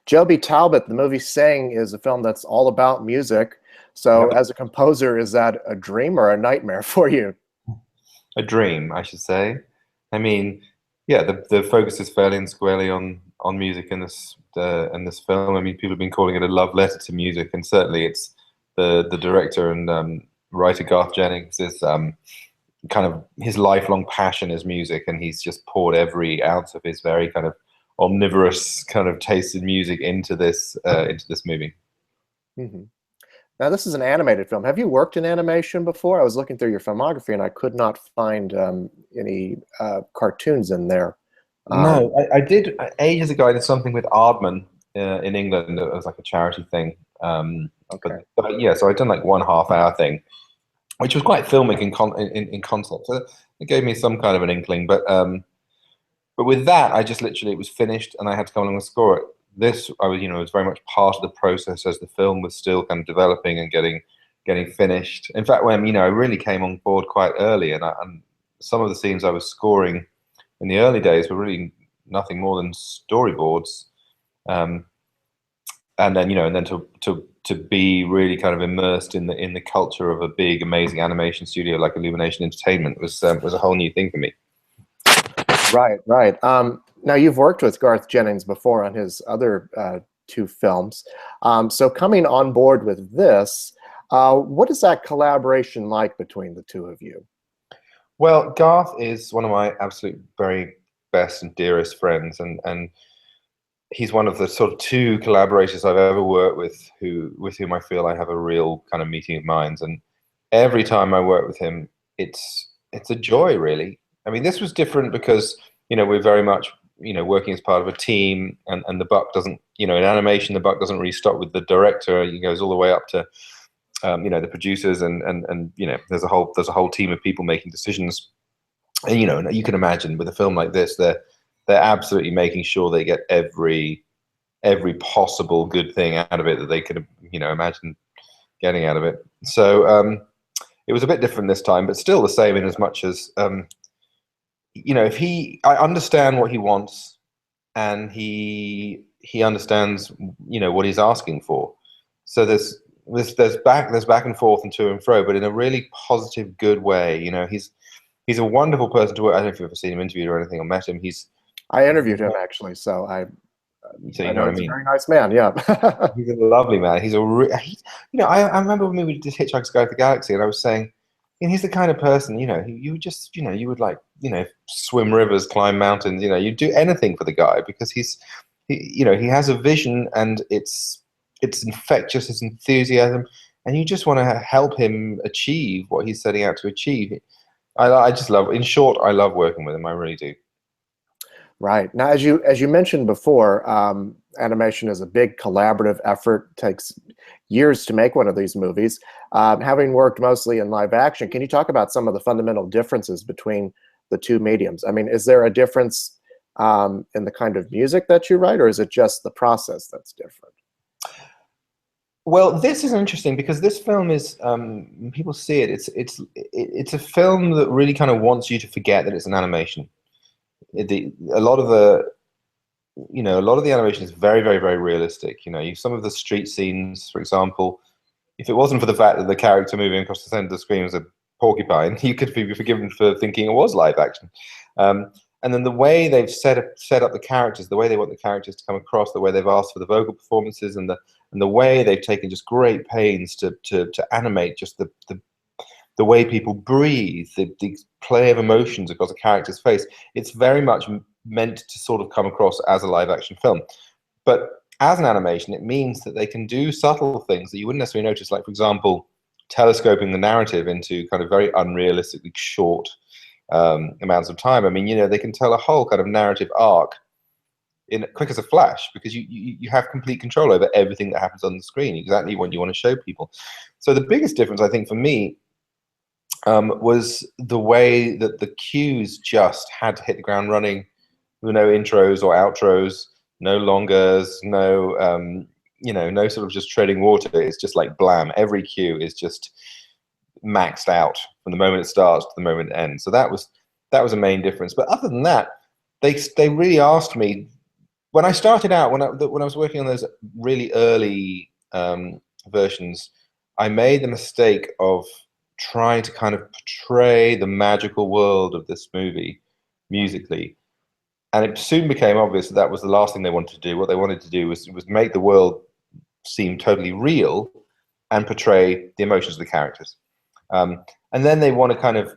Joby Talbot, the movie Sing, is a film that's all about music. So, Yep. as a composer, is that a dream or a nightmare for you? A dream, I should say. I mean, yeah, the focus is fairly and squarely on music in this film. I mean, people have been calling it a love letter to music, and certainly it's the director and writer Garth Jennings is kind of his lifelong passion is music, and he's just poured every ounce of his very kind of omnivorous kind of taste in music into this movie. Hmm. Now, this is an animated film. Have you worked in animation before? I was looking through your filmography and I could not find any cartoons in there. Um, No, I did ages ago. I did something with Aardman in England. It was like a charity thing. okay. But yeah, so I'd done like 1.5 hour thing, which was quite filmic in concept. So it gave me some kind of an inkling. But with that, I just literally it was finished, and I had to come along and score it. This I was, was very much part of the process as the film was still kind of developing and getting finished. In fact, when I really came on board quite early, and some of the scenes I was scoring in the early days were really nothing more than storyboards. Um, and then to be really kind of immersed in the culture of a big amazing animation studio like Illumination Entertainment was a whole new thing for me. Right, right. Now, you've worked with Garth Jennings before on his other two films. So, coming on board with this, what is that collaboration like between the two of you? Well, Garth is one of my absolute very best and dearest friends, and he's one of the sort of two collaborators I've ever worked with whom I feel I have a real kind of meeting of minds. And every time I work with him, it's a joy, really. I mean, this was different because we're very much working as part of a team, and the buck doesn't in animation the buck doesn't really stop with the director. It goes all the way up to the producers, and there's a whole team of people making decisions. And you can imagine with a film like this, they're absolutely making sure they get every possible good thing out of it that they could imagine getting out of it. So it was a bit different this time, but still the same in as much as if I understand what he wants, and he understands what he's asking for. So there's back and forth and to and fro, but in a really positive, good way. He's a wonderful person to work. I don't know if you've ever seen him interviewed or anything or met him. I interviewed him actually, so So I you know know what I he's a mean. very nice man. Yeah. He's a lovely man. I remember when we did Hitchhiker's Guide to the Galaxy, and I was saying, he's the kind of person, you would just, you would like, swim rivers, climb mountains, you'd do anything for the guy because he has a vision, and it's infectious, his enthusiasm, and you just want to help him achieve what he's setting out to achieve. I just love, in short, I love working with him. I really do. Right. Now, as you mentioned before, animation is a big collaborative effort. Takes years to make one of these movies. Having worked mostly in live action, can you talk about some of the fundamental differences between the two mediums? I mean, is there a difference in the kind of music that you write, or is it just the process that's different? Well, this is interesting because this film is, when people see it, it's a film that really kind of wants you to forget that it's an animation. A lot of the animation is very, very, very realistic. Some of the street scenes, for example, if it wasn't for the fact that the character moving across the center of the screen was a porcupine, you could be forgiven for thinking it was live action. And then the way they've set up the characters, the way they want the characters to come across, the way they've asked for the vocal performances, and the way they've taken just great pains to animate just the way people breathe, the play of emotions across a character's face. It's very much meant to sort of come across as a live action film. But as an animation, it means that they can do subtle things that you wouldn't necessarily notice, like, for example, telescoping the narrative into kind of very unrealistically short amounts of time. I mean, they can tell a whole kind of narrative arc in quick as a flash because you have complete control over everything that happens on the screen, exactly what you want to show people. So the biggest difference, I think, for me, was the way that the cues just had to hit the ground running. There were no intros or outros, no longers, no sort of just treading water. It's just like blam. Every cue is just maxed out from the moment it starts to the moment it ends. So that was a main difference. But other than that, they really asked me when I started out, when I was working on those really early versions, I made the mistake of trying to kind of portray the magical world of this movie musically, and it soon became obvious that that was the last thing they wanted to do. What they wanted to do was make the world seem totally real and portray the emotions of the characters. And then they want to kind of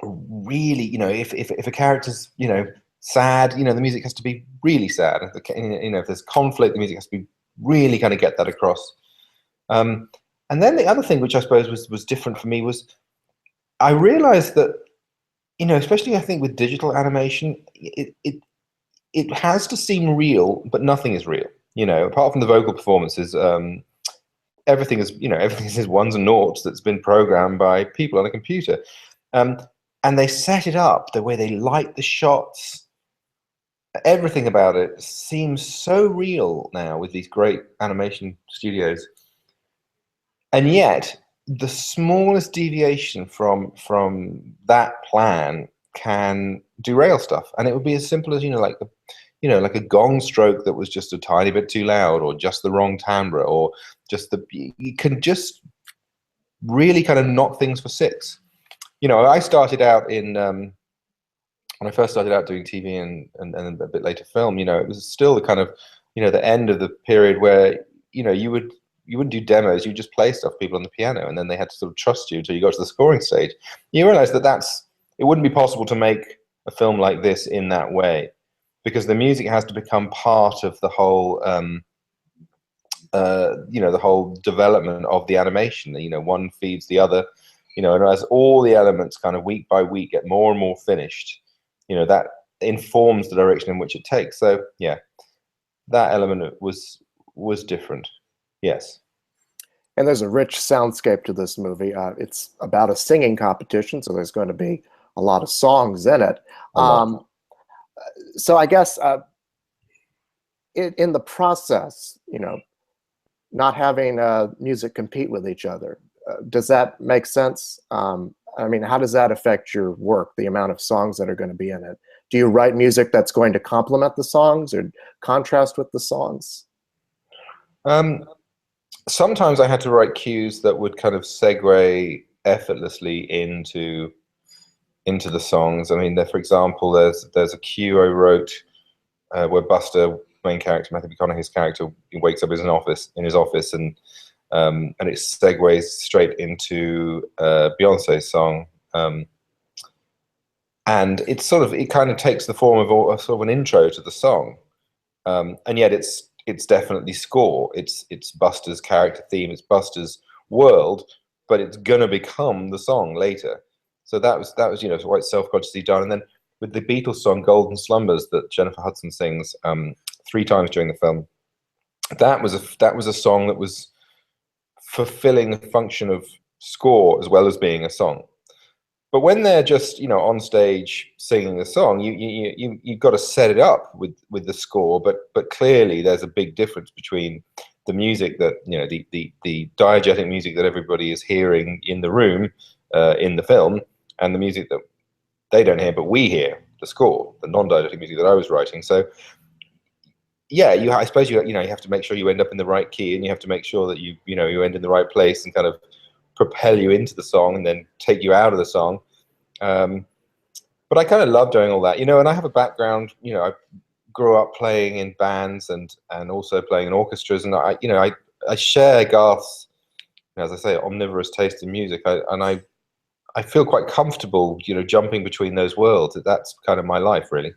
really, if a character's, sad, the music has to be really sad. If there's conflict, the music has to be really kind of get that across. And then the other thing, which I suppose was different for me, was I realized that, especially I think with digital animation, it has to seem real, but nothing is real. Apart from the vocal performances, everything is, everything is ones and noughts that's been programmed by people on a computer. And they set it up the way they light the shots. Everything about it seems so real now with these great animation studios. And yet, the smallest deviation from that plan can derail stuff. And it would be as simple as, like a gong stroke that was just a tiny bit too loud, or just the wrong timbre, or just you can just really kind of knock things for six. I started out in when I first started out doing TV and a bit later film. It was still the kind of the end of the period where you wouldn't do demos. You just play stuff for people on the piano, and then they had to sort of trust you until you got to the scoring stage. You realize that it wouldn't be possible to make a film like this in that way, because the music has to become part of the whole the whole development of the animation. One feeds the other. And as all the elements kind of week by week get more and more finished, that informs the direction in which it takes. So yeah, that element was different. Yes. And there's a rich soundscape to this movie. It's about a singing competition, so there's going to be a lot of songs in it. So I guess in the process, not having music compete with each other, does that make sense? I mean, how does that affect your work, the amount of songs that are going to be in it? Do you write music that's going to complement the songs or contrast with the songs? Sometimes I had to write cues that would kind of segue effortlessly into the songs. I mean, for example, there's a cue I wrote where Buster, main character, Matthew McConaughey's character, he wakes up in his office, and it segues straight into Beyonce's song, and it kind of takes the form of a sort of an intro to the song, and yet it's definitely score. It's Buster's character theme. It's Buster's world, but it's gonna become the song later. So that was quite self-consciously done. And then with the Beatles song "Golden Slumbers" that Jennifer Hudson sings 3 times during the film, that was a song that was fulfilling the function of score as well as being a song. But when they're just on stage singing the song, you've got to set it up with the score. But clearly there's a big difference between the music that the diegetic music that everybody is hearing in the room in the film, and the music that they don't hear but we hear, the score, the non-diegetic music that I was writing. So yeah, I suppose you have to make sure you end up in the right key, and you have to make sure that you end in the right place and kind of propel you into the song and then take you out of the song. But I kind of love doing all that, and I have a background, I grew up playing in bands and also playing in orchestras, and I share Garth's, as I say, omnivorous taste in music. I feel quite comfortable, jumping between those worlds. That's kind of my life, really.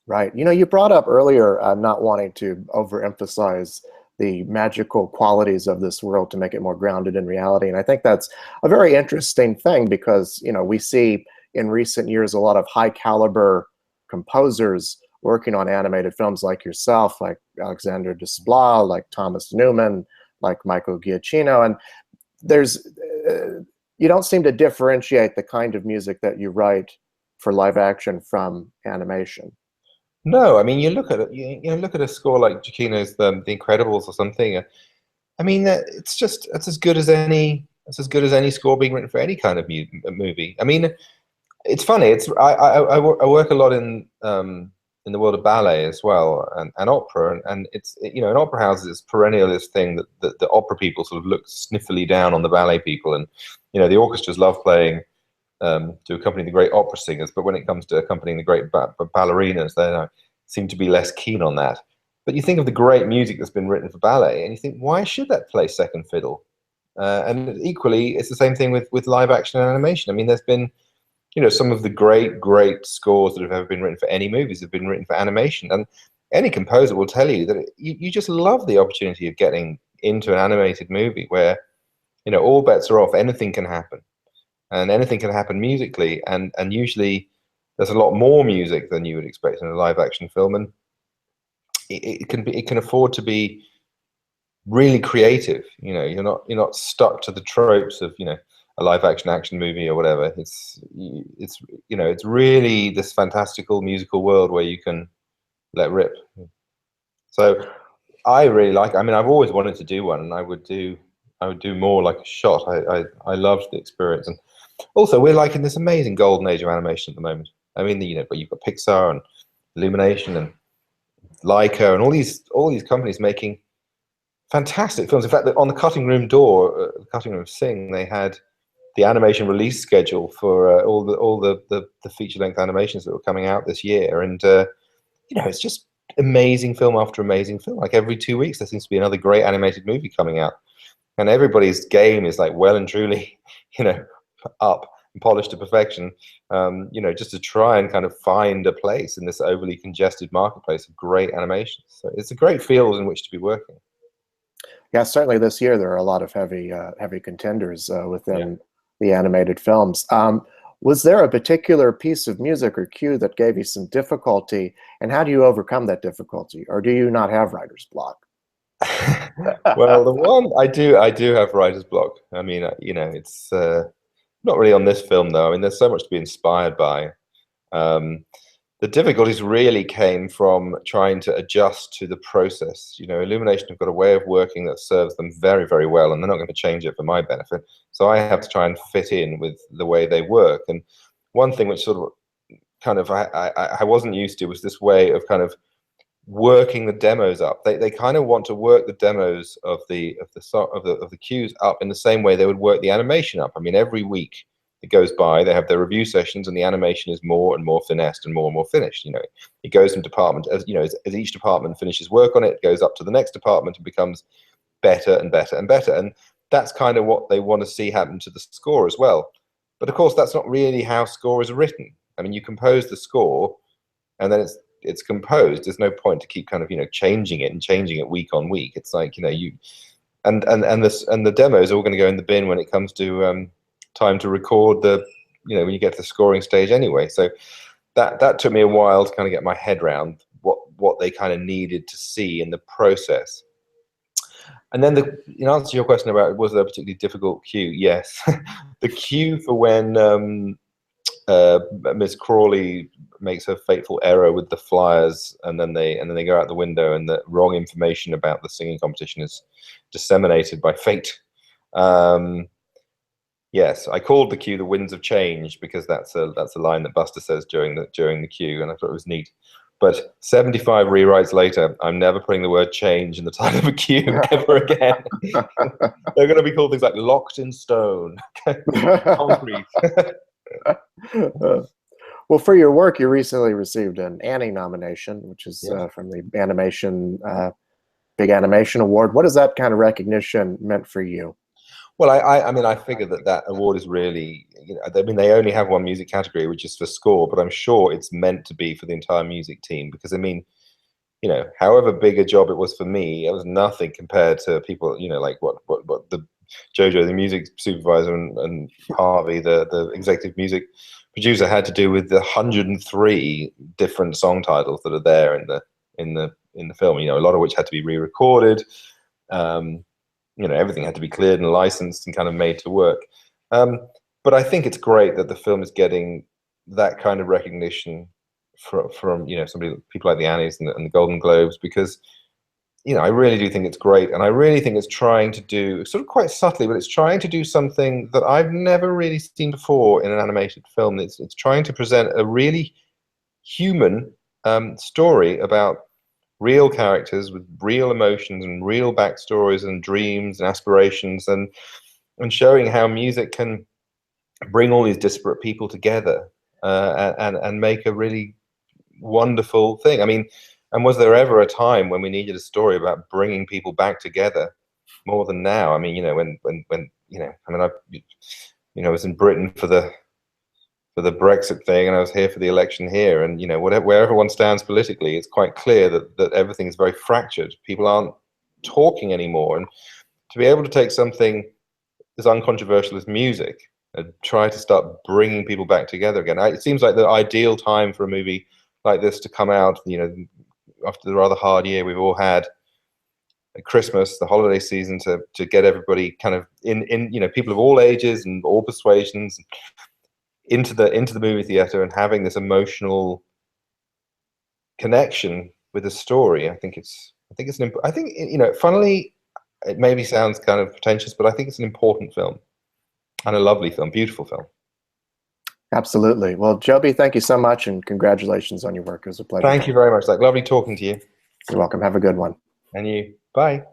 Right. You brought up earlier not wanting to overemphasize the magical qualities of this world to make it more grounded in reality. And I think that's a very interesting thing, because, we see in recent years a lot of high caliber composers working on animated films like yourself, like Alexander Desplat, like Thomas Newman, like Michael Giacchino. And you don't seem to differentiate the kind of music that you write for live action from animation. No, I mean, you look at it. You look at a score like Giacchino's The Incredibles or something. I mean, it's as good as any. It's as good as any score being written for any kind of movie. I mean, it's funny. I work a lot in in the world of ballet as well, and opera, and you know, in opera houses it's perennial this thing that the opera people sort of look sniffily down on the ballet people, and you know, the orchestras love playing to accompany the great opera singers, but when it comes to accompanying the great ballerinas, they seem to be less keen on that. But you think of the great music that's been written for ballet, and you think, why should that play second fiddle? And equally, it's the same thing with live action and animation. I mean, there's been, you know, some of the great scores that have ever been written for any movies have been written for animation, and any composer will tell you that you just love the opportunity of getting into an animated movie where, you know, all bets are off, anything can happen, and anything can happen musically, and usually there's a lot more music than you would expect in a live action film, and it can afford to be really creative. You know, you're not stuck to the tropes of, you know, a live action movie or whatever. It's you know, it's really this fantastical musical world where you can let rip. So I really like, I mean, I've always wanted to do one, and I would do more like a shot. I loved the experience, and also we're like in this amazing golden age of animation at the moment. I mean, you know, but you've got Pixar and Illumination and Leica and all these companies making fantastic films. In fact, on the cutting room door, the cutting room Sing, they had the animation release schedule for all the feature length animations that were coming out this year, and you know, it's just amazing film after amazing film. Like every 2 weeks, there seems to be another great animated movie coming out, and everybody's game is like well and truly, you know, up and polished to perfection. You know, just to try and kind of find a place in this overly congested marketplace of great animation. So it's a great field in which to be working. Yeah, certainly this year there are a lot of heavy contenders Yeah. within the animated films. Was there a particular piece of music or cue that gave you some difficulty, and how do you overcome that difficulty, or do you not have writer's block? Well, the one I do have writer's block. I mean, you know, it's not really on this film though. I mean, there's so much to be inspired by. Um, the difficulties really came from trying to adjust to the process. You know, Illumination have got a way of working that serves them very well, and they're not going to change it for my benefit. So I have to try and fit in with the way they work. And one thing which sort of kind of I wasn't used to was this way of kind of working the demos up. They kind of want to work the demos of the cues up in the same way they would work the animation up. I mean, every week it goes by, they have their review sessions, and the animation is more and more finessed and more finished. You know, it goes from department, as you know, as each department finishes work on it, it goes up to the next department and becomes better and better and better. And that's kind of what they want to see happen to the score as well. But of course, that's not really how score is written. I mean, you compose the score, and then it's composed. There's no point to keep kind of, you know, changing it week on week. It's like, you know, you and the demos are all going to go in the bin when it comes to time to record the, you know, when you get to the scoring stage anyway. So that took me a while to kind of get my head around what they kind of needed to see in the process. And then in answer to your question about was there a particularly difficult cue, yes. The cue for when Miss Crawley makes her fateful error with the flyers, and then they go out the window, and the wrong information about the singing competition is disseminated by fate. Yes, I called the cue "The Winds of Change" because that's a line that Buster says during the cue, and I thought it was neat. But 75 rewrites later, I'm never putting the word "change" in the title of a cue ever again. They're going to be called things like "Locked in Stone," "Concrete." Well, for your work, you recently received an Annie nomination, which is Yeah. from the Animation Big Animation Award. What has that kind of recognition meant for you? Well, I mean, I figure that award is really, you know, I mean, they only have one music category, which is for score, but I'm sure it's meant to be for the entire music team, because I mean, you know, however big a job it was for me, it was nothing compared to people, you know, like what the Jojo, the music supervisor, and Harvey, the executive music producer, had to do with the 103 different song titles that are there in the film. You know, a lot of which had to be re-recorded. You know, everything had to be cleared and licensed and kind of made to work. But I think it's great that the film is getting that kind of recognition from you know, people like the Annies and the Golden Globes, because, you know, I really do think it's great, and I really think it's trying to do, sort of quite subtly, but it's trying to do something that I've never really seen before in an animated film. It's trying to present a really human story about real characters with real emotions and real backstories and dreams and aspirations, and showing how music can bring all these disparate people together, and make a really wonderful thing. I mean, and was there ever a time when we needed a story about bringing people back together more than now? I mean, when I mean, I was in Britain for the Brexit thing, and I was here for the election here, and wherever one stands politically, it's quite clear that everything is very fractured. People aren't talking anymore, and to be able to take something as uncontroversial as music and try to start bringing people back together again. It seems like the ideal time for a movie like this to come out, after the rather hard year we've all had at Christmas, the holiday season, to get everybody kind of in, people of all ages and all persuasions into the movie theater and having this emotional connection with the story. Funnily, it maybe sounds kind of pretentious, but I think it's an important film and a lovely film, beautiful film. Absolutely. Well, Joby, thank you so much, and congratulations on your work. It was a pleasure. Thank you very much, Zach. Lovely talking to you. You're welcome. Have a good one. And you. Bye.